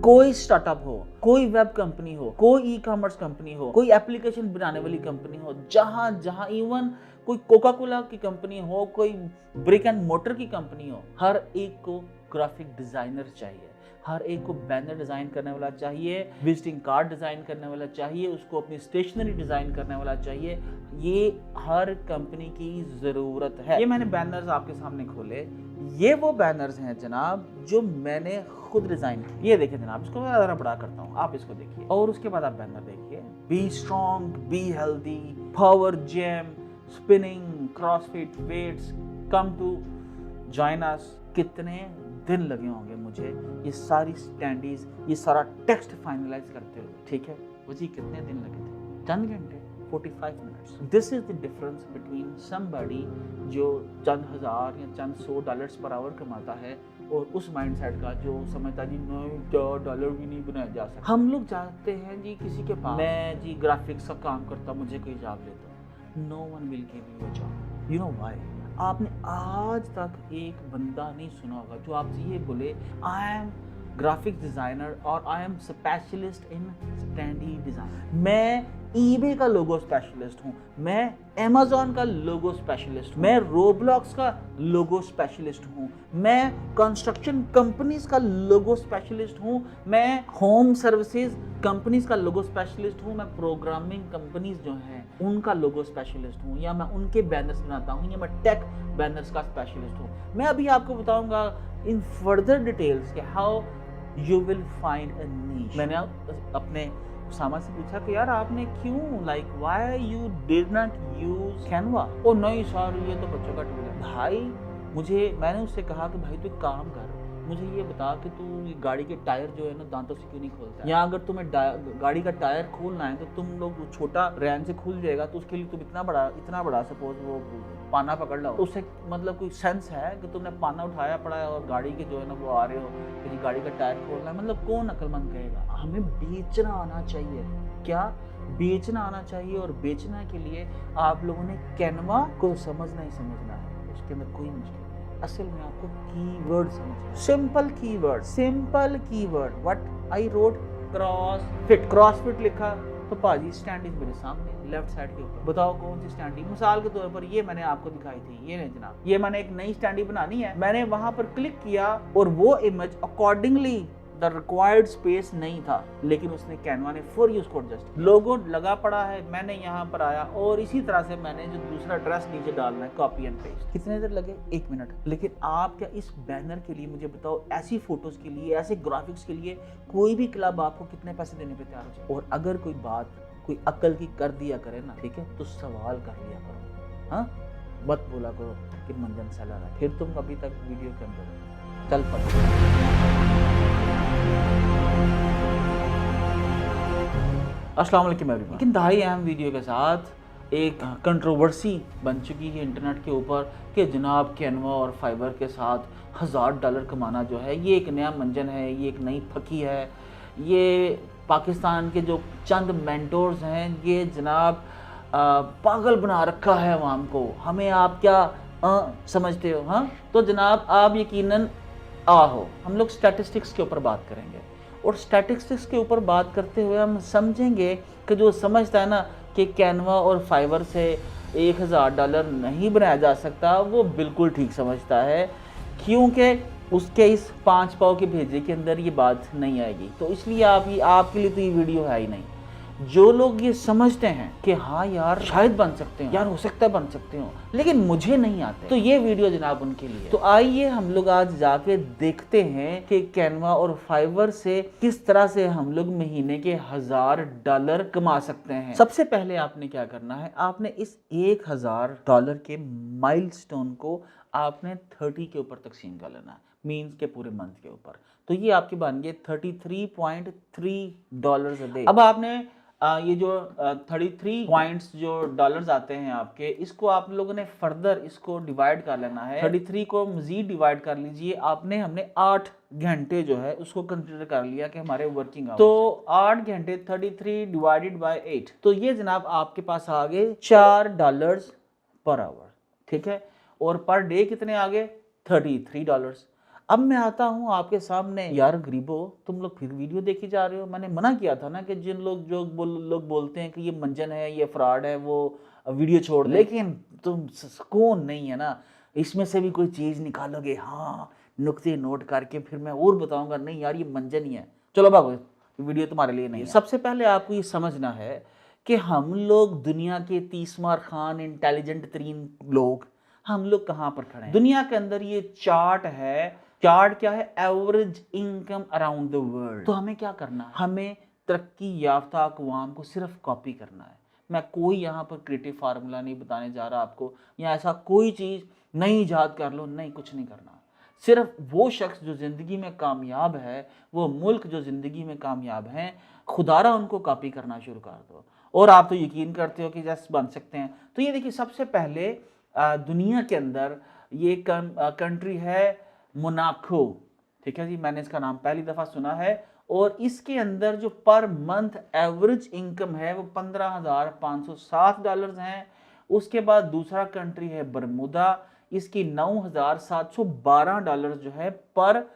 कोई स्टार्टअप हो, कोई वेब कंपनी हो, कोई ई कॉमर्स कंपनी हो, कोई एप्लीकेशन बनाने वाली कंपनी हो, जहां जहां इवन कोई कोका कोला की कंपनी हो, कोई ब्रिक एंड मोटर की कंपनी हो, हर एक को ग्राफिक डिजाइनर चाहिए, हर एक को बैनर डिजाइन करने वाला चाहिए, विजिटिंग कार्ड डिजाइन करने वाला चाहिए, उसको अपनी स्टेशनरी डिजाइन करने वाला चाहिए। ये हर कंपनी की जरूरत है। ये मैंने बैनर्स आपके सामने खोले, ये वो बैनर्स हैं जनाब जो मैंने खुद डिजाइन किए। ये देखिए जनाब, इसको मैं जरा बड़ा करता हूँ, आप इसको देखिए और उसके बाद आप बैनर देखिए। Be strong, be healthy, power gym, spinning, CrossFit, weights, come to join us. कितने दिन लगे होंगे मुझे ये सारी स्टैंडीज, ये सारा टेक्स्ट फाइनलाइज करते हुए, ठीक है। वो जी कितने दिन लगे थे? चंद घंटे, 45 minutes. This is the difference between somebody जो चंद हजार या चंद $100 पर आवर कमाता है और उस माइंडसेट का जो समझता जी नहीं डॉलर भी नहीं बनाया जा सकता। हम लोग जाते हैं जी किसी के पास, मैं जी ग्राफिक्स का काम करता, मुझे कोई जॉब लेता, no one will give you a job. You know why? आपने आज तक एक बंदा नहीं सुना होगा जो आपसे ये बोले आई एम ग्राफिक डिजाइनर और I am specialist in standee design. मैं ईबे का लोगो स्पेशलिस्ट हूँ, मैं अमेज़न का लोगो स्पेशलिस्ट हूँ, मैं रोब्लॉक्स का लोगो स्पेशलिस्ट हूँ, मैं कंस्ट्रक्शन कंपनीज का लोगो स्पेशलिस्ट हूँ, मैं होम सर्विसेज कंपनीज का लोगो स्पेशलिस्ट हूँ, मैं प्रोग्रामिंग कंपनीज जो हैं उनका लोगो स्पेशलिस्ट हूँ, या मैं उनके बैनर्स बनाता हूँ, या मैं टेक बैनर्स का स्पेशलिस्ट हूँ। मैं अभी आपको बताऊंगा इन फर्दर डिटेल्स कि how you will find a niche. मैंने अपने सामा से पूछा कि यार आपने क्यों why you did not use Canva? ओ नहीं सर ये तो बच्चों का टूल है। भाई मैंने उससे कहा कि भाई तू एक काम कर, मुझे ये बता कि तू ये गाड़ी के टायर जो है ना दांतों से क्यों नहीं खोलता है? या अगर तुम्हें गाड़ी का टायर खोलना है तो तुम लोग छोटा रैन से खुल जाएगा, तो उसके लिए तुम इतना बड़ा सपोज वो पाना पकड़ लो, तो उससे मतलब कोई सेंस है कि तुमने पाना उठाया पड़ा है और गाड़ी के जो है ना वो आ रहे हो कि गाड़ी का टायर खोलना है? मतलब कौन अक्लमंद कहेगा? हमें बेचना आना चाहिए। क्या बेचना आना चाहिए? और बेचना के लिए आप लोगों ने कैनवा को समझना ही समझना है, उसके अंदर कोई मुश्किल। असल में आपको कीवर्ड समझना, simple keyword. What I wrote? CrossFit लिखा तो पाजी स्टैंडिंग मेरे सामने लेफ्ट साइड के ऊपर, बताओ कौन सी स्टैंडिंग? मिसाल के तौर पर ये मैंने आपको दिखाई थी, ये नहीं जनाब, ये मैंने एक नई स्टैंडिंग बनानी है, मैंने वहां पर क्लिक किया और वो image accordingly the required space नहीं था, लेकिन उसने कैनवा ने फॉर यू उसको एडजस्ट, लोगो लगा पड़ा है, मैंने यहाँ पर आया और इसी तरह से मैंने जो दूसरा ड्रेस नीचे डालना है कॉपी एंड पेस्ट। कितने देर लगे? 1 मिनट। लेकिन आप क्या इस बैनर के लिए, मुझे बताओ, ऐसी फोटोज के लिए, ऐसे ग्राफिक्स के लिए कोई भी क्लब आपको कितने पैसे देने पे तैयार हो जाए? और अगर कोई बात कोई अक्ल की कर दिया करे ना, ठीक है, तो सवाल कर लिया करो, हाँ, मत बोला करो कि मंजन सेलर है, फिर तुम अभी तक वीडियो के अंदर चल पड़ो। अस्सलाम वालेकुम एवरीवन। लेकिन दाई अहम वीडियो के साथ एक कंट्रोवर्सी बन चुकी है इंटरनेट के ऊपर कि जनाब कैनवा और फाइबर के साथ $1000 कमाना जो है ये एक नया मंजन है, ये एक नई फकी है, ये पाकिस्तान के जो चंद मेंटोर्स हैं ये जनाब पागल बना रखा है अवाम को। हमें आप क्या समझते हो? हाँ, तो जनाब आप यकीनन आहो, हम लोग स्टैटिस्टिक्स के ऊपर बात करेंगे और स्टैटिस्टिक्स के ऊपर बात करते हुए हम समझेंगे कि जो समझता है ना कि कैनवा और फाइबर से $1000 नहीं बनाया जा सकता, वो बिल्कुल ठीक समझता है, क्योंकि उसके इस 5 पाव के भेजे के अंदर ये बात नहीं आएगी। तो इसलिए आपके लिए तो ये वीडियो है ही नहीं। जो लोग ये समझते हैं कि हाँ यार शायद बन सकते हो, यार हो सकता है बन सकते हो, लेकिन मुझे नहीं आते, तो ये वीडियो जनाब उनके लिए। तो आइए हम लोग आज जाके देखते हैं कि कैनवा और फाइबर से किस तरह से हम लोग महीने के $1000 कमा सकते हैं। सबसे पहले आपने क्या करना है, आपने इस $1000 के माइलस्टोन को आपने 30 के ऊपर तकसीम कर लेना है, मीन्स के पूरे मंथ के ऊपर। तो ये आपके बन गए $33.3 अ डे। अब आपने ये जो 33 पॉइंट्स जो डॉलर्स आते हैं आपके, इसको आप लोगों ने फर्दर इसको डिवाइड कर लेना है। 33 को मजीद डिवाइड कर लीजिए हमने 8 घंटे जो है उसको कंसिडर कर लिया कि हमारे वर्किंग आवर्स, तो 8 घंटे 33 डिवाइडेड बाय 8, तो ये जनाब आपके पास आ गए $4 पर आवर, ठीक है। और पर डे कितने आ गए? $33। अब मैं आता हूँ आपके सामने, यार गरीबो तुम लोग फिर वीडियो देखी जा रहे हो। मैंने मना किया था ना कि जिन लोग लोग बोलते हैं कि ये मंजन है, ये फ्रॉड है, वो वीडियो छोड़ दें। लेकिन तुम सुकून नहीं है ना, इसमें से भी कोई चीज़ निकालोगे, हाँ नुक्ते नोट करके, फिर मैं और बताऊंगा नहीं यार ये मंजन ही है, चलो भागो वीडियो तुम्हारे लिए नहीं है। सबसे पहले आपको ये समझना है कि हम लोग दुनिया के 30 खान इंटेलिजेंट तरीन लोग, हम लोग कहाँ पर खड़े हैं दुनिया के अंदर। ये चार्ट है, चार्ट क्या है, average income around the world. तो हमें क्या करना है, हमें तरक्की याफ्ता अक़वाम को सिर्फ कॉपी करना है। मैं कोई यहाँ पर क्रिएटिव फार्मूला नहीं बताने जा रहा आपको, या ऐसा कोई चीज़ नहीं ईजाद कर लो, नहीं, कुछ नहीं करना। सिर्फ वो शख्स जो ज़िंदगी में कामयाब है, वो मुल्क जो ज़िंदगी में कामयाब हैं, खुदारा उनको कॉपी करना शुरू कर दो। और आप तो यकीन करते हो कि जैसे बन सकते हैं। तो ये देखिए, सबसे पहले दुनिया के अंदर ये कंट्री है मोनाको, ठीक है जी, मैंने इसका नाम पहली दफ़ा सुना है। और इसके अंदर जो पर मंथ एवरेज इनकम है वो $15,507 हैं। उसके बाद दूसरा कंट्री है बरमूदा, इसकी $9,712 जो है पर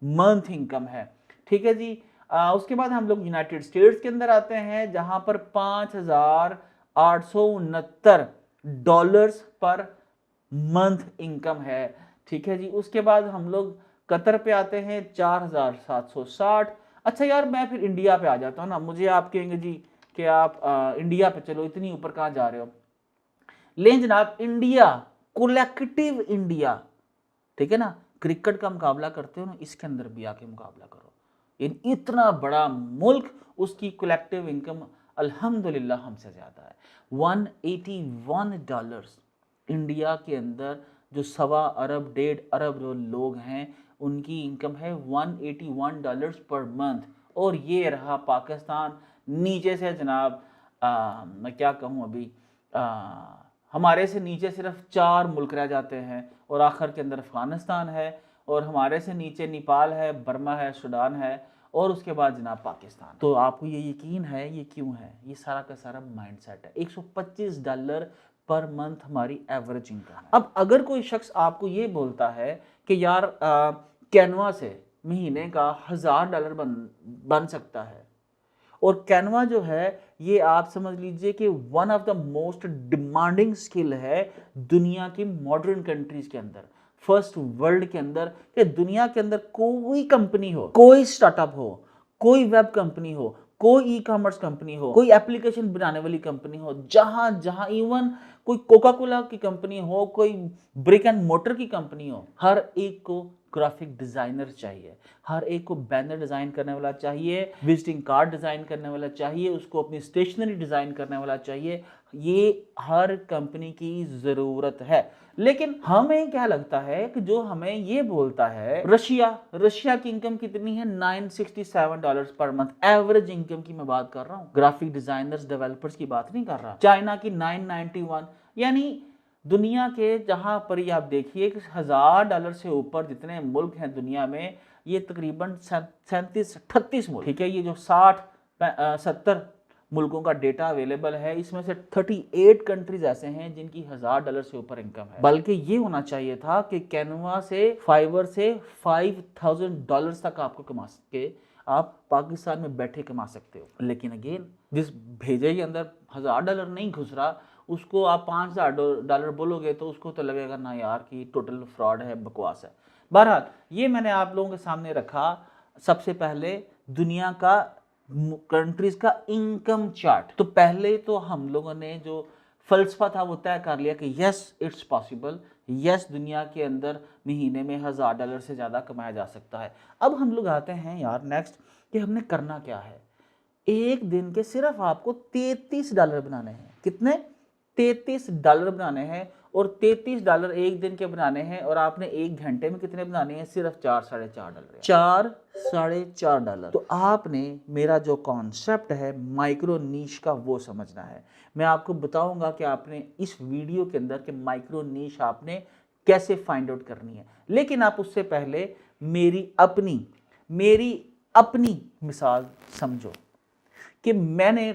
मंथ इनकम है, ठीक है जी। उसके बाद हम लोग यूनाइटेड स्टेट्स के अंदर आते हैं, जहां पर $5,869 पर मंथ इनकम है, ठीक है जी। उसके बाद हम लोग कतर पे आते हैं, 4,760। अच्छा यार, मैं फिर इंडिया पे आ जाता हूँ ना। मुझे आप कहेंगे जी कि आप इंडिया पे चलो, इतनी ऊपर कहाँ जा रहे हो। लेकिन जनाब, इंडिया, कलेक्टिव इंडिया, ठीक है ना, क्रिकेट का मुकाबला करते हो ना, इसके अंदर भी आके मुकाबला करो। इतना बड़ा मुल्क, उसकी कलेक्टिव इनकम अल्हम्दुलिल्लाह हमसे ज़्यादा है, $181। इंडिया के अंदर जो 1.25 1.5 अरब लोग हैं, उनकी इनकम है $181 पर मंथ। और ये रहा पाकिस्तान नीचे से जनाब, मैं क्या कहूँ अभी, हमारे से नीचे सिर्फ 4 मुल्क रह जाते हैं, और आखिर के अंदर अफगानिस्तान है, और हमारे से नीचे नेपाल है, बर्मा है, सूडान है, और उसके बाद जनाब पाकिस्तान। तो आपको ये यकीन है ये क्यों है? ये सारा का सारा माइंडसेट है। $125 पर मंथ हमारी एवरेज इनकम है। अब अगर कोई शख्स आपको ये बोलता है कि यार कैनवा से महीने का $1,000 बन सकता है, और कैनवा जो है ये आप समझ लीजिए कि one of the most demanding skill है दुनिया की मॉडर्न कंट्रीज के अंदर, फर्स्ट वर्ल्ड के अंदर, कि दुनिया के अंदर कोई कंपनी हो, कोई स्टार्टअप हो, कोई वेब कंपनी हो, कोई ई कॉमर्स कंपनी हो, कोई एप्लीकेशन बनाने वाली कंपनी हो, जहां जहां इवन कोई कोका कोला की कंपनी हो, कोई ब्रिक एंड मोटर की कंपनी हो, हर एक को ग्राफिक डिजाइनर चाहिए, हर एक को बैनर डिजाइन करने वाला चाहिए, विजिटिंग कार्ड डिजाइन करने वाला चाहिए, उसको अपनी स्टेशनरी डिजाइन करने वाला चाहिए। ये हर कंपनी की जरूरत है। लेकिन हमें क्या लगता है कि जो हमें ये बोलता है, रशिया की इनकम कितनी है, $967 पर मंथ एवरेज इनकम की मैं बात कर रहा हूँ, ग्राफिक डिजाइनर्स डेवलपर्स की बात नहीं कर रहा। चाइना की 991। यानी दुनिया के जहां पर ही आप देखिए कि $1,000 से ऊपर जितने मुल्क हैं दुनिया में, ये तकरीबन 37-38 मुल्क, ठीक है। ये जो 60-70 मुल्कों का डेटा अवेलेबल है, इसमें से 38 कंट्रीज ऐसे हैं जिनकी $1,000 से ऊपर इनकम है। बल्कि ये होना चाहिए था कि कैनवा से, फाइवर से $5,000 तक आपको कमा सके, आप पाकिस्तान में बैठे कमा सकते हो। लेकिन अगेन, जिस भेजे के अंदर $1,000 नहीं घुस रहा, उसको आप $5,000 बोलोगे तो उसको तो लगेगा ना यार कि टोटल फ्रॉड है, बकवास है। बहरहाल, ये मैंने आप लोगों के सामने रखा सबसे पहले दुनिया का कंट्रीज का इनकम चार्ट। तो पहले तो हम लोगों ने जो फलसफा था वो तय कर लिया कि यस इट्स पॉसिबल, यस दुनिया के अंदर महीने में $1,000 से ज़्यादा कमाया जा सकता है। अब हम लोग आते हैं यार नेक्स्ट कि हमने करना क्या है। एक दिन के सिर्फ आपको $33 बनाने हैं। कितने? $33 बनाने हैं, और $33 एक दिन के बनाने हैं, और आपने एक घंटे में कितने बनाने हैं? सिर्फ $4-4.5। $4-4.5। तो आपने मेरा जो कॉन्सेप्ट है माइक्रो नीश का वो समझना है। मैं आपको बताऊंगा कि आपने इस वीडियो के अंदर कि माइक्रो नीश आपने कैसे फाइंड आउट करनी है। लेकिन आप उससे पहले मेरी अपनी मिसाल समझो कि मैंने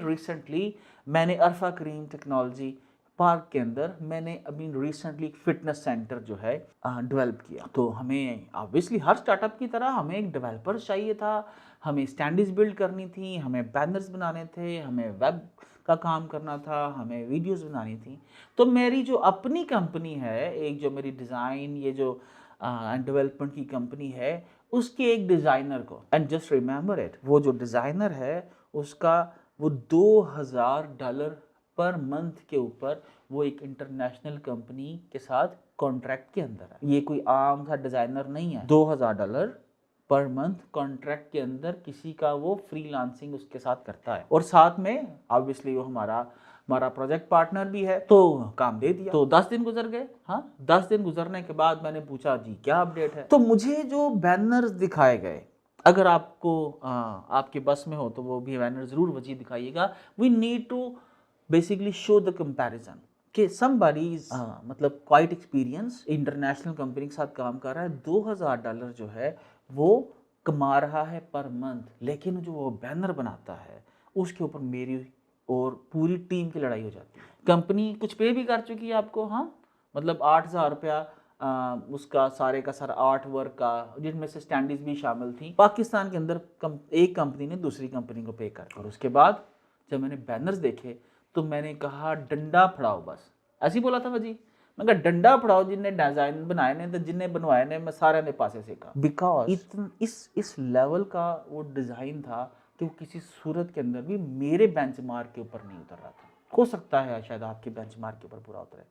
अरफा करीम टेक्नोलॉजी पार्क के अंदर मैंने अभी रिसेंटली फिटनेस सेंटर जो है डेवलप किया। तो हमें ऑब्वियसली हर स्टार्टअप की तरह हमें एक डेवलपर चाहिए था, हमें स्टैंडर्ड्स बिल्ड करनी थी, हमें बैनर्स बनाने थे, हमें वेब का काम करना था, हमें वीडियोस बनानी थी। तो मेरी जो अपनी कंपनी है, एक जो मेरी डिज़ाइन ये जो डेवलपमेंट की कंपनी है, उसके एक डिज़ाइनर को, एंड जस्ट रिमेंबर इट, वो जो डिज़ाइनर है उसका वो $2000 पर मंथ के ऊपर वो एक इंटरनेशनल कंपनी के साथ कॉन्ट्रैक्ट के अंदर है। ये कोई आम सा डिज़ाइनर नहीं है। $2000 पर मंथ कॉन्ट्रैक्ट के अंदर किसी का वो फ्रीलांसिंग उसके साथ करता है, और साथ में ऑब्वियसली वो हमारा प्रोजेक्ट पार्टनर भी है। तो काम दे दिया। तो 10 दिन गुजर गए। हाँ, 10 दिन गुजरने के बाद मैंने पूछा जी क्या अपडेट है। तो मुझे जो बैनर्स दिखाए गए, अगर आपको आपके बस में हो तो वो भी बैनर जरूर वजी दिखाइएगा। We need to basically show the comparison कि somebody is मतलब क्वाइट एक्सपीरियंस इंटरनेशनल कंपनी के साथ काम कर रहा है, $2000 जो है वो कमा रहा है पर मंथ, लेकिन जो वो बैनर बनाता है उसके ऊपर मेरी और पूरी टीम की लड़ाई हो जाती है। कंपनी कुछ पे भी कर चुकी है आपको, हाँ, मतलब $8000 उसका सारे का सारा आर्ट वर्क का, जिनमें से स्टैंडीज भी शामिल थी। पाकिस्तान के अंदर एक कंपनी ने दूसरी कंपनी को पे कर, और उसके बाद जब मैंने बैनर्स देखे तो मैंने कहा डंडा फड़ाओ, बस ऐसे ही बोला था जी। मैं कहा डंडा फड़ाओ, जिन्हें डिजाइन बनाए ने तो जिन्हें बनवाए ने, मैं सारे ने पासे सीखा। बिकॉज इस लेवल का वो डिजाइन था कि वो किसी सूरत के अंदर भी मेरे बेंचमार्क के ऊपर नहीं उतर रहा था। हो सकता है शायद आपके बेंचमार्क के ऊपर पूरा उतरे।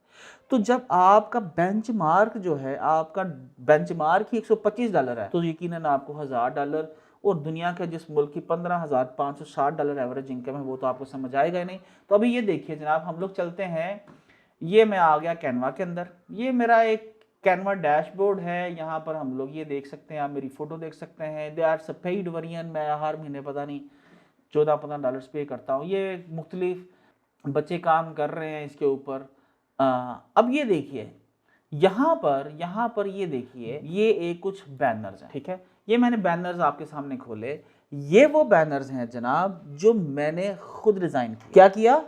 तो जब आपका बेंचमार्क जो है, आपका बेंचमार्क ही $125 है, तो यकीनन आपको $1000 और दुनिया के जिस मुल्क की $15,560 एवरेज इनकम है वो तो आपको समझ आएगा ही नहीं। तो अभी ये देखिए जनाब, हम लोग चलते हैं, ये मैं आ गया कैनवा के अंदर, ये मेरा एक कैनवा डैशबोर्ड है। यहाँ पर हम लोग ये देख सकते हैं, आप मेरी फोटो देख सकते हैं। दे आर पेड वेरिएंट, मैं हर महीने पता नहीं $14-15 पे करता हूँ। ये मुख्तलिफ बच्चे काम कर रहे हैं इसके ऊपर। अब ये देखिए यहाँ पर ये देखिए, ये एक कुछ बैनर्स हैं, ठीक है। ये मैंने बैनर्स आपके सामने खोले, ये वो बैनर्स हैं जनाब जो मैंने खुद डिजाइन किया। क्या किया?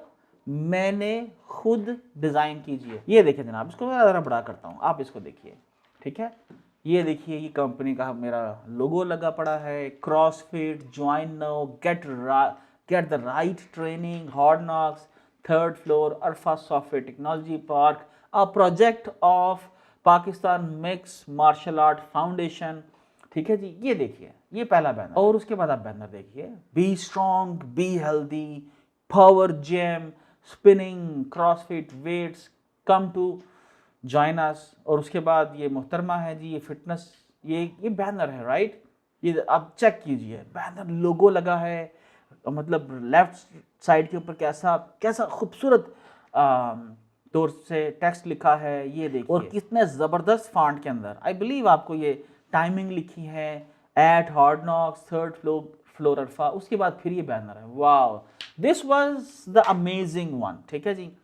मैंने खुद डिजाइन कीजिए। ये देखिए जनाब, इसको मैं ज़रा बड़ा करता हूँ, आप इसको देखिए, ठीक है। ये देखिए, ये कंपनी का मेरा लोगो लगा पड़ा है, CrossFit, join now, get the right training, hard Knox, 3rd floor, Arfa software technology park, a project of Pakistan mix martial art foundation, ठीक है जी। ये देखिए, ये पहला बैनर, और उसके बाद आप बैनर देखिए, be strong, be healthy, power gym, spinning, CrossFit, weights, come to join us. और उसके बाद ये मोहतरमा है जी, ये फिटनेस, ये बैनर है, राइट। ये आप चेक कीजिए, बैनर लोगो लगा है, मतलब लेफ्ट साइड के ऊपर कैसा कैसा खूबसूरत तौर से टेक्स्ट लिखा है, ये देखिए, और कितने ज़बरदस्त फॉन्ट के अंदर। आई बिलीव आपको ये टाइमिंग लिखी है, at Hard Knox, 3rd floor Arfa. उसके बाद फिर ये बैनर है, wow, this was the amazing one, ठीक है जी।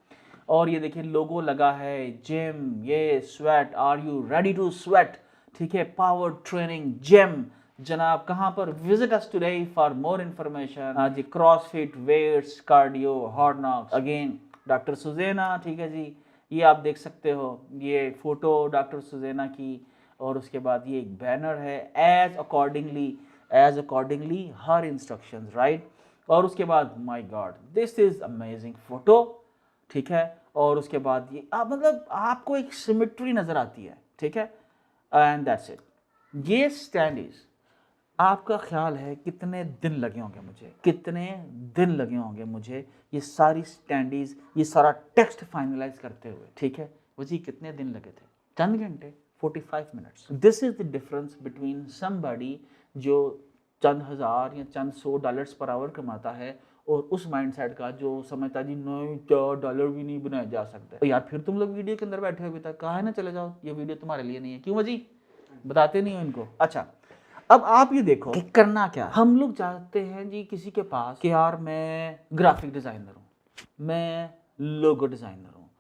और ये देखिए लोगो लगा है, जिम, ये sweat, are you ready to sweat, ठीक है, पावर ट्रेनिंग जिम जनाब, कहाँ पर? Visit us today for more information. जी, CrossFit, weights, cardio, Hard Knocks, again doctor Suzanna, ठीक है जी। ये आप देख सकते हो, ये फोटो डॉक्टर सुजैना की, और उसके बाद ये एक बैनर है, एज अकॉर्डिंगली हर इंस्ट्रक्शंस, राइट। और उसके बाद my God, this is amazing photo, ठीक है। और उसके बाद ये मतलब आपको एक सिमेट्री नजर आती है, ठीक है, एंड दैट्स इट। ये स्टैंडीज, आपका ख्याल है कितने दिन लगे होंगे मुझे, कितने दिन लगे होंगे मुझे ये सारी स्टैंडीज, ये सारा टेक्स्ट फाइनलाइज करते हुए, ठीक है। वो जी कितने दिन लगे थे? चंद घंटे, 45 minutes. This is the difference between somebody जो चंद हजार या चंद $100 पर आवर कमाता है, और उस माइंडसेट का जो समझता जी नहीं $4 भी नहीं बनाए जा सकते। तो यार फिर तुम लोग वीडियो के अंदर बैठे हुए तक कहा है ना, चले जाओ, ये वीडियो तुम्हारे लिए नहीं है। क्यों जी? बताते नहीं हो इनको। अच्छा, अब आप ये देखो कि करना क्या। हम लोग चाहते हैं जी किसी के पास कि यार मैं ग्राफिक डिजाइनर हूँ, मैं लोगो डिजाइनर हूँ,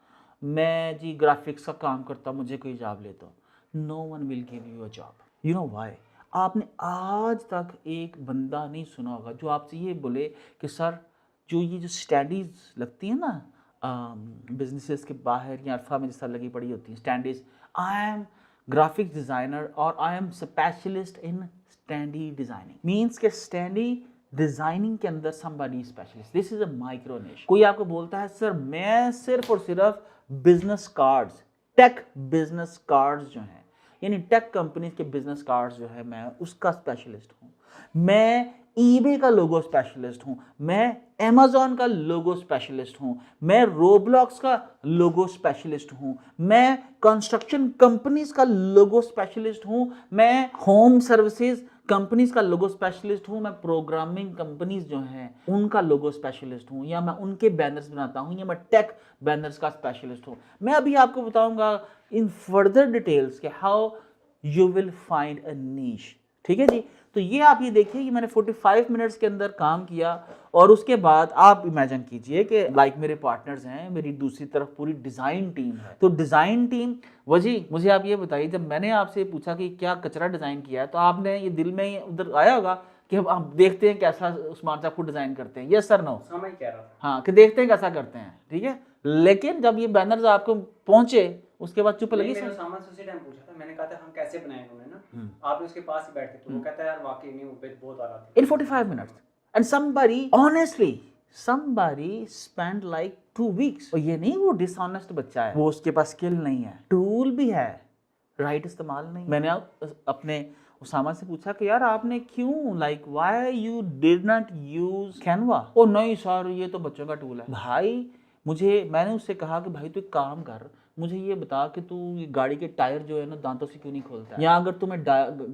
मैं जी ग्राफिक्स का काम करता, मुझे कोई जॉब ले दो। No one will give you a job. You know why? आपने आज तक एक बंदा नहीं सुना होगा जो आपसे ये बोले कि सर जो ये जो स्टडीज लगती है ना, बिजनेसेस के बाहर या अल्फा में जैसा लगी पड़ी होती है standees, I am graphic designer और I am specialist in standee designing. Means के स्टैंडी डिज़ाइनिंग के अंदर somebody specialist, this is a micro niche. कोई आपको बोलता है सर मैं सिर्फ और सिर्फ business cards, tech business cards जो हैं, यानी टेक कंपनीज के बिजनेस कार्ड्स जो है मैं उसका स्पेशलिस्ट हूँ, मैं ईबे का लोगो स्पेशलिस्ट हूँ, मैं अमेज़ॉन का लोगो स्पेशलिस्ट हूँ, मैं रोब्लॉक्स का लोगो स्पेशलिस्ट हूँ, मैं कंस्ट्रक्शन कंपनीज का लोगो स्पेशलिस्ट हूँ, मैं होम सर्विसेज कंपनीज का लोगो स्पेशलिस्ट हूँ, मैं प्रोग्रामिंग कंपनीज जो हैं उनका लोगो स्पेशलिस्ट हूँ, या मैं उनके बैनर्स बनाता हूँ, या मैं टेक बैनर्स का स्पेशलिस्ट हूँ। मैं अभी आपको बताऊंगा इन फर्दर डिटेल्स कि how you will find a niche. ठीक है जी। तो ये आप ये देखिए कि मैंने 45 मिनट्स के अंदर काम किया, और उसके बाद आप इमेजिन कीजिए कि लाइक मेरे पार्टनर्स हैं, मेरी दूसरी तरफ पूरी डिज़ाइन टीम है। तो डिज़ाइन टीम वजी, मुझे आप ये बताइए, जब मैंने आपसे पूछा कि क्या कचरा डिज़ाइन किया है, तो आपने ये दिल में उधर आया होगा कि अब आप देखते हैं कैसा उस्मान साहब को डिज़ाइन करते हैं, यस सर नो? मैं कह रहा था हाँ, कि देखते हैं कैसा करते हैं, ठीक है। लेकिन जब ये बैनर्स आपको पहुंचे उसके बाद चुप लगी। मेरे सामान से उसी टाइम पूछा था, मैंने कहा था हम कैसे बनाए उन्होंने ना, आपने उसके पास ही बैठे थे, वो कहता है यार वाकई में वो पे बहुत आ रहा था। In 45 minutes. And somebody, honestly, somebody spent like 2 weeks. और ये नहीं वो डिसऑनेस्ट बच्चा है, वो उसके पास स्किल नहीं है, टूल भी है, राइट इस्तेमाल नहीं। मैंने अपने उसामा से पूछा कि यार आपने क्यों, like why you did not use Canva? ओ नहीं सर ये तो बच्चों का टूल है। भाई मैंने उससे कहा कि भाई तू एक काम कर, मुझे ये बता कि तू गाड़ी के टायर जो है ना दांतों से क्यों नहीं खोलता है? या अगर तुम्हें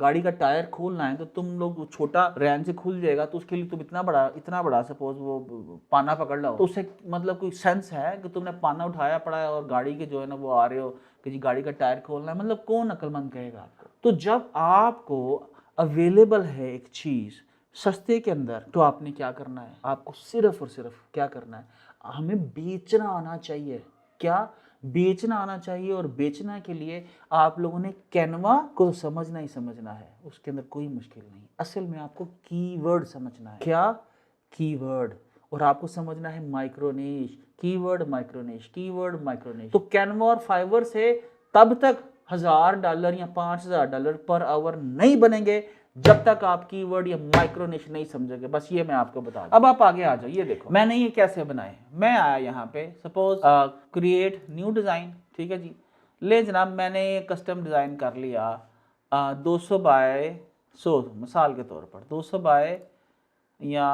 गाड़ी का टायर खोलना है तो तुम लोग छोटा रैन से खुल जाएगा, तो उसके लिए तुम इतना बड़ा सपोज वो पाना पकड़ लो, तो उससे मतलब कोई सेंस है कि तुमने पाना उठाया पड़ा है और गाड़ी के जो है ना वो आ रहे हो कि जी गाड़ी का टायर खोलना है? मतलब कौन अक्लमंद कहेगा आपको? तो जब आपको अवेलेबल है एक चीज सस्ते के अंदर, तो आपने क्या करना है? आपको सिर्फ और सिर्फ क्या करना है? हमें बेचना आना चाहिए। क्या? बेचना आना चाहिए। और बेचना के लिए आप लोगों ने कैनवा को समझना ही समझना है, उसके अंदर कोई मुश्किल नहीं। असल में आपको कीवर्ड समझना है। क्या? कीवर्ड। और आपको समझना है micro niche, keyword micro niche, keyword micro niche. तो कैनवा और फाइवर से तब तक $1000 या $5000 पर आवर नहीं बनेंगे जब तक आप कीवर्ड या माइक्रोनिश नहीं समझोगे। बस ये मैं आपको बता दूं। अब आप आगे आ जाओ, ये देखो मैंने ये कैसे बनाए। मैं आया यहाँ पे सपोज क्रिएट न्यू डिज़ाइन, ठीक है जी। ले जनाब मैंने कस्टम डिज़ाइन कर लिया 200 बाय 100 मिसाल के तौर पर, 200 बाय या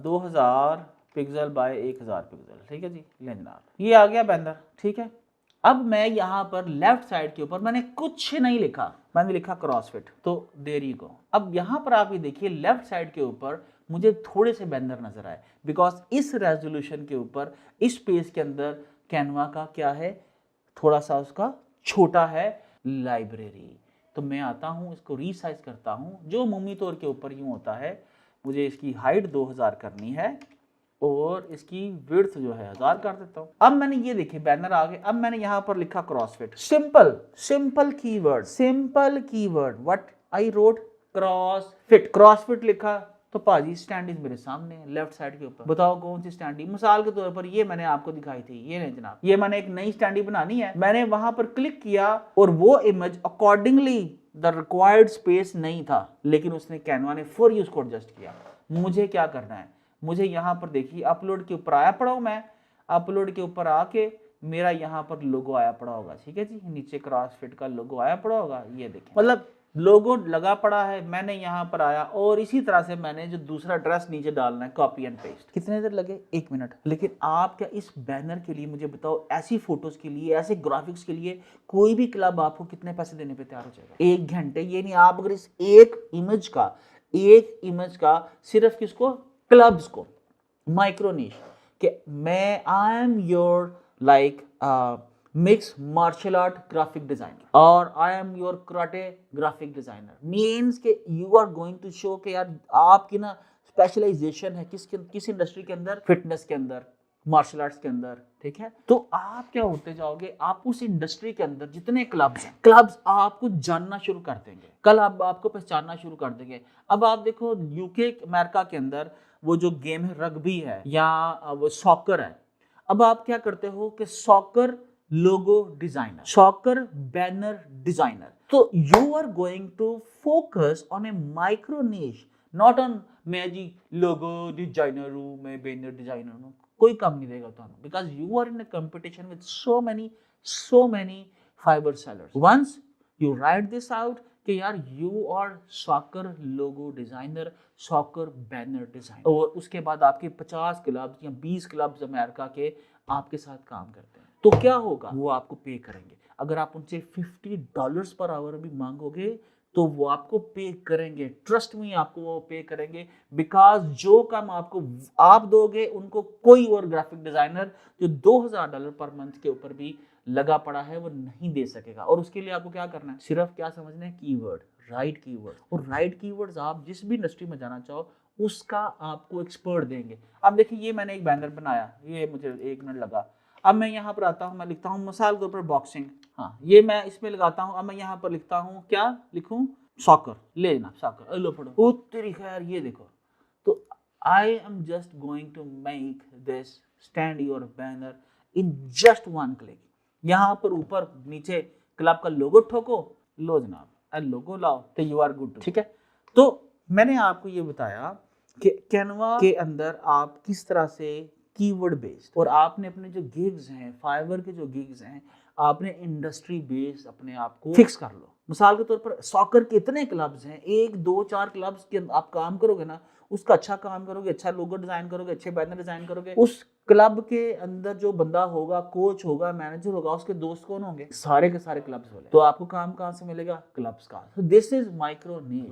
2000 पिक्सल बाय 1000 पिक्सल, ठीक है जी। ले जनाब ये आ गया बैनर, ठीक है। अब मैं यहाँ पर लेफ्ट साइड के ऊपर मैंने कुछ नहीं लिखा, मैंने लिखा क्रॉसफिट, तो देयर यू गो। अब यहाँ पर आप ये देखिए लेफ्ट साइड के ऊपर मुझे थोड़े से बैनर नजर आए, बिकॉज इस रेजोल्यूशन के ऊपर इस पेज के अंदर कैनवा का क्या है, थोड़ा सा उसका छोटा है लाइब्रेरी। तो मैं आता हूँ इसको रीसाइज करता हूँ, जो मुमनी तौर के ऊपर यूँ होता है। मुझे इसकी हाइट 2000 करनी है और इसकी विड्थ जो है 1000 कर देता हूं। अब मैंने ये देखिए बैनर आ गए। अब मैंने यहां पर लिखा CrossFit, simple keyword what I wrote CrossFit, CrossFit लिखा तो पाजी स्टैंडीज मेरे सामने है लेफ्ट साइड के ऊपर। बताओ कौन सी स्टैंडी? मिसाल के तौर पर ये मैंने आपको दिखाई थी, ये नहीं जनाब, ये मैंने एक नई स्टैंडी बनानी है। मैंने वहां पर क्लिक किया और वो image accordingly the required space नहीं था, लेकिन उसने कैनवा ने फॉर यूज को एडजस्ट किया। मुझे क्या करना है? मुझे यहाँ पर देखिए अपलोड के ऊपर आया पड़ा हूँ मैं, अपलोड के ऊपर आके मेरा यहाँ पर लोगो आया पड़ा होगा, ठीक है जी। नीचे क्रॉसफिट का लोगो आया पड़ा होगा, ये देखें, मतलब लोगो लगा पड़ा है। मैंने यहाँ पर आया और इसी तरह से मैंने जो दूसरा एड्रेस नीचे डालना है कॉपी एंड पेस्ट। कितने देर लगे? 1 मिनट। लेकिन आप क्या इस बैनर के लिए, मुझे बताओ, ऐसी फोटोज के लिए, ऐसे ग्राफिक्स के लिए कोई भी क्लब आपको कितने पैसे देने पे तैयार हो जाएगा? 1 घंटे। ये नहीं, आप अगर इस एक इमेज का सिर्फ किसको, क्लब्स को, माइक्रोनिश कि मैं I am your like mix martial art graphic designer और I am your karate graphic designer, means के you are going to show कि यार आपकी ना स्पेशलाइजेशन है किस इंडस्ट्री के अंदर, फिटनेस के अंदर, मार्शल आर्ट्स के अंदर, ठीक है। तो आप क्या होते जाओगे, आप उस इंडस्ट्री के अंदर जितने क्लब्स हैं, क्लब्स आपको जानना शुरू कर देंगे, कल अब आपको पहचानना शुरू कर देंगे। अब आप देखो यूके अमेरिका के अंदर वो जो गेम है रग्बी है या वो सॉकर है, अब आप क्या करते हो कि soccer logo designer, soccer banner designer, तो you are going to focus on a micro niche, not on मैं जी लोगो डिजाइनर हूं, मैं बैनर डिजाइनर हूं, कोई काम नहीं देगा ਤੁਹਾਨੂੰ, because you are in a competition with so many fiber sellers. Once you write this out कि यार you are soccer logo designer, soccer banner designer, और उसके बाद आपके 50 क्लब्स या 20 क्लब्स अमेरिका के आपके साथ काम करते हैं, तो क्या होगा, वो आपको पे करेंगे। अगर आप उनसे $50 पर आवर भी मांगोगे तो वो आपको पे करेंगे, ट्रस्ट में आपको वो पे करेंगे, बिकॉज जो काम आपको आप दोगे उनको कोई और ग्राफिक डिजाइनर जो $2000 पर मंथ के ऊपर भी लगा पड़ा है वो नहीं दे सकेगा। और उसके लिए आपको क्या करना है, सिर्फ क्या समझना है, कीवर्ड, राइट कीवर्ड, और राइट कीवर्ड्स आप जिस भी इंडस्ट्री में जाना चाहो उसका आपको एक्सपर्ट देंगे। अब देखिए ये मैंने एक बैनर बनाया, ये मुझे 1 मिनट लगा। अब मैं यहाँ पर आता हूँ, मैं लिखता हूँ मिसाल के ऊपर बॉक्सिंग, हाँ ये मैं इसमें लगाता हूँ। अब मैं यहाँ पर लिखता हूँ, क्या लिखूँ, सॉकर, ले ना सॉकर, लो पढ़ो, ओ तेरी खैर ये देखो। तो I am just going to make this stand your banner in just 1 click. यहाँ पर ऊपर नीचे क्लब का लोगो ठोको, लो जनाब लोगो लाओ, तो यू आर गुड, ठीक है। तो मैंने आपको ये बताया कि कैनवा के अंदर आप किस तरह से कीवर्ड बेस्ड, और आपने अपने जो गिग्स हैं, फाइवर के जो गिग्स हैं, आपने इंडस्ट्री बेस्ड अपने आप को फिक्स कर लो। मिसाल के तौर पर सॉकर के इतने क्लब्स हैं, 1 2 4 क्लब्स के आप काम करोगे ना, उसका अच्छा काम करोगे, अच्छा लोगो डिजाइन करोगे, अच्छे बैनर डिजाइन करोगे, उस क्लब के अंदर जो बंदा होगा, कोच होगा, मैनेजर होगा, उसके दोस्त कौन होंगे, सारे के सारे क्लब्स वाले। तो आपको काम कहां से मिलेगा, क्लब्स का। so दिस इज माइक्रो नीश।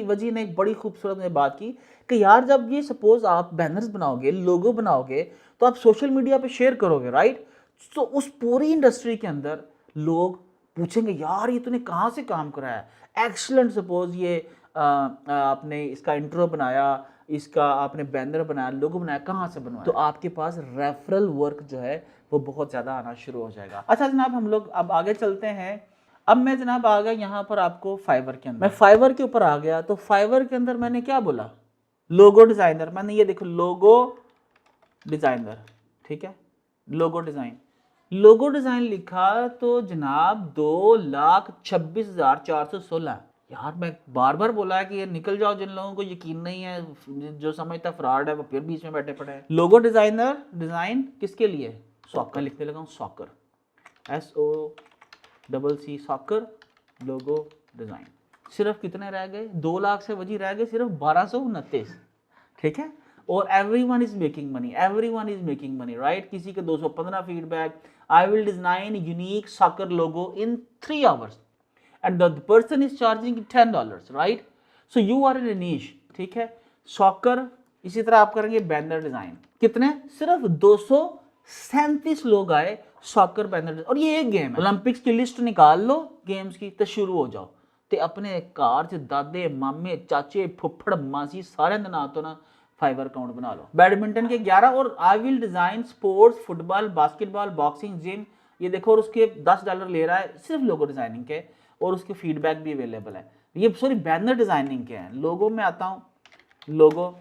वजी ने एक बड़ी खूबसूरत बात की कि यार जब ये सपोज आप बैनर्स बनाओगे, लोगो बनाओगे, तो आप सोशल मीडिया पे शेयर करोगे, राइट। तो उस पूरी इंडस्ट्री के अंदर लोग पूछेंगे यार ये तूने कहाँ से काम कराया है, एक्सीलेंट। सपोज ये आपने इसका इंट्रो बनाया, इसका आपने बैनर बनाया, लोगो बनाया, कहाँ से बनवाया, तो आपके पास रेफरल वर्क जो है वो बहुत ज़्यादा आना शुरू हो जाएगा। अच्छा जनाब, हम लोग अब आगे चलते हैं। अब मैं जनाब आ गया यहाँ पर आपको फाइवर के अंदर, मैं फाइवर के ऊपर आ गया। तो फाइवर के अंदर मैंने क्या बोला, लोगो डिज़ाइनर, मैंने ये देखो लोगो डिज़ाइनर, ठीक है, लोगो डिज़ाइन लिखा तो जनाब 2,26,416। यार मैं बार बार बोला है कि ये निकल जाओ, जिन लोगों को यकीन नहीं है, जो समझता फ्रॉड है वो फिर बीच में बैठे पड़े हैं। लोगो डिजाइनर डिजाइन किसके लिए, सॉकर, लिखने लगा हूँ soccer, SOCC soccer logo design. सिर्फ कितने रह गए, 2 लाख से वजी रह गए सिर्फ 1229, ठीक है। और everyone is making money, right. किसी के 215 feedback, I will design unique soccer logo in 3 hours and the person is charging $10, right? So you are in a niche, ठीक है। सॉकर, इसी तरह आप करेंगे बैनर डिजाइन, कितने, सिर्फ 237 लोग आए सॉकर बैनर। और ये एक गेम है, ओलंपिक्स की लिस्ट निकाल लो गेम्स की, तो शुरू हो जाओ, ते अपने कार च दादे मामे चाचे फुफड़ मासी सारे दिन ना तो ना फाइवर अकाउंट बना लो। बैडमिंटन के 11, और I will design sports, football, basketball, boxing, gym, ये देखो, और उसके $10 ले रहा है सिर्फ लोगो डिजाइनिंग के, और उसके फीडबैक भी अवेलेबल है। ये सॉरी बैनर डिजाइनिंग के हैं। लोगो में आता हूँ, लोगो,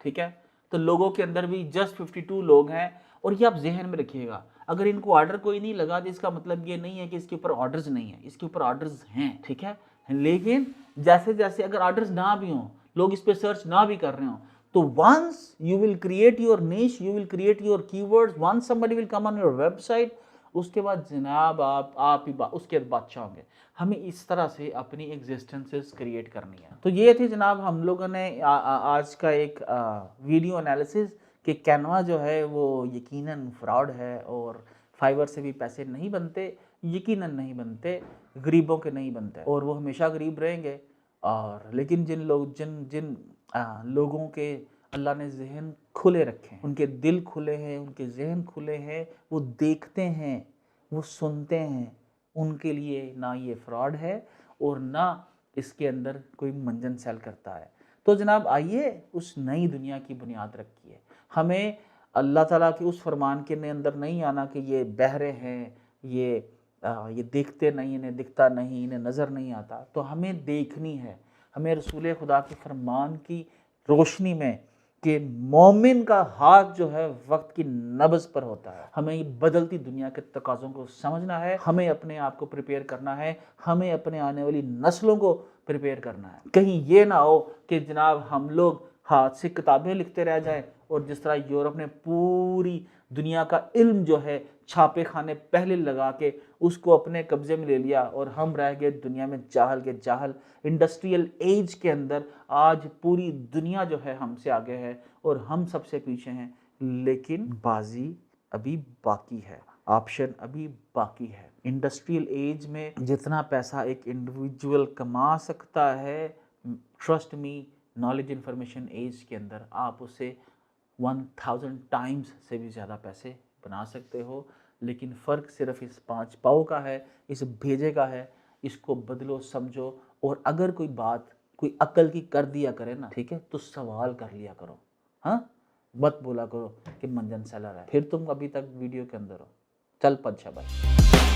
ठीक है। तो लोगो के अंदर भी जस्ट 52 लोग हैं। और ये आप जहन में रखिएगा, अगर इनको ऑर्डर कोई नहीं लगा तो इसका मतलब ये नहीं है कि इसके ऊपर ऑर्डर्स नहीं है, इसके ऊपर ऑर्डर्स हैं, ठीक है। लेकिन जैसे जैसे अगर ऑर्डर्स ना भी हों, लोग इस पर सर्च ना भी कर रहे हो, तो once you will create your niche, you will create your keywords, once somebody will come on your website, उसके बाद जनाब आप ही उसके बाद बादशाह होंगे। हमें इस तरह से अपनी एग्जिस्टेंसेस क्रिएट करनी है। तो ये थी जनाब हम लोगों ने आज का एक वीडियो एनालिसिस कि कैनवा जो है वो यकीनन फ्रॉड है, और फाइवर से भी पैसे नहीं बनते, यकीनन नहीं बनते, गरीबों के नहीं बनते, और वो हमेशा गरीब रहेंगे। और लेकिन जिन लोगों के अल्लाह ने जहन खुले रखे हैं, उनके दिल खुले हैं, उनके जहन खुले हैं, वो देखते हैं, वो सुनते हैं, उनके लिए ना ये फ्रॉड है और ना इसके अंदर कोई मंजन सेल करता है। तो जनाब आइए उस नई दुनिया की बुनियाद रखिए। हमें अल्लाह ताला के उस फरमान के अंदर नहीं आना कि ये बहरे हैं, ये देखते नहीं, इन्हें दिखता नहीं, इन्हें नज़र नहीं आता। तो हमें देखनी है, हमें रसूल खुदा के फरमान की रोशनी में कि मोमिन का हाथ जो है वक्त की नब्ज पर होता है। हमें ये बदलती दुनिया के तकाज़ों को समझना है, हमें अपने आप को प्रिपेयर करना है, हमें अपने आने वाली नस्लों को प्रिपेयर करना है। कहीं ये ना हो कि जनाब हम लोग हाथ से किताबें लिखते रह जाएं और जिस तरह यूरोप ने पूरी दुनिया का इल्म जो है छापे खाने पहले लगा के उसको अपने कब्जे में ले लिया और हम रह गए दुनिया में जाहल के जाहल। इंडस्ट्रियल एज के अंदर आज पूरी दुनिया जो है हमसे आगे है और हम सबसे पीछे हैं, लेकिन बाजी अभी बाकी है, ऑप्शन अभी बाकी है। इंडस्ट्रियल एज में जितना पैसा एक इंडिविजुअल कमा सकता है, trust me, knowledge information age के अंदर आप उसे 1000 टाइम्स से भी ज़्यादा पैसे बना सकते हो। लेकिन फ़र्क सिर्फ इस 5 पाव का है, इस भेजे का है। इसको बदलो, समझो, और अगर कोई बात कोई अक्ल की कर दिया करे ना, ठीक है, तो सवाल कर लिया करो। हाँ, मत बोला करो कि मंजन सेलर है, फिर तुम अभी तक वीडियो के अंदर हो। चल पंचा भाई।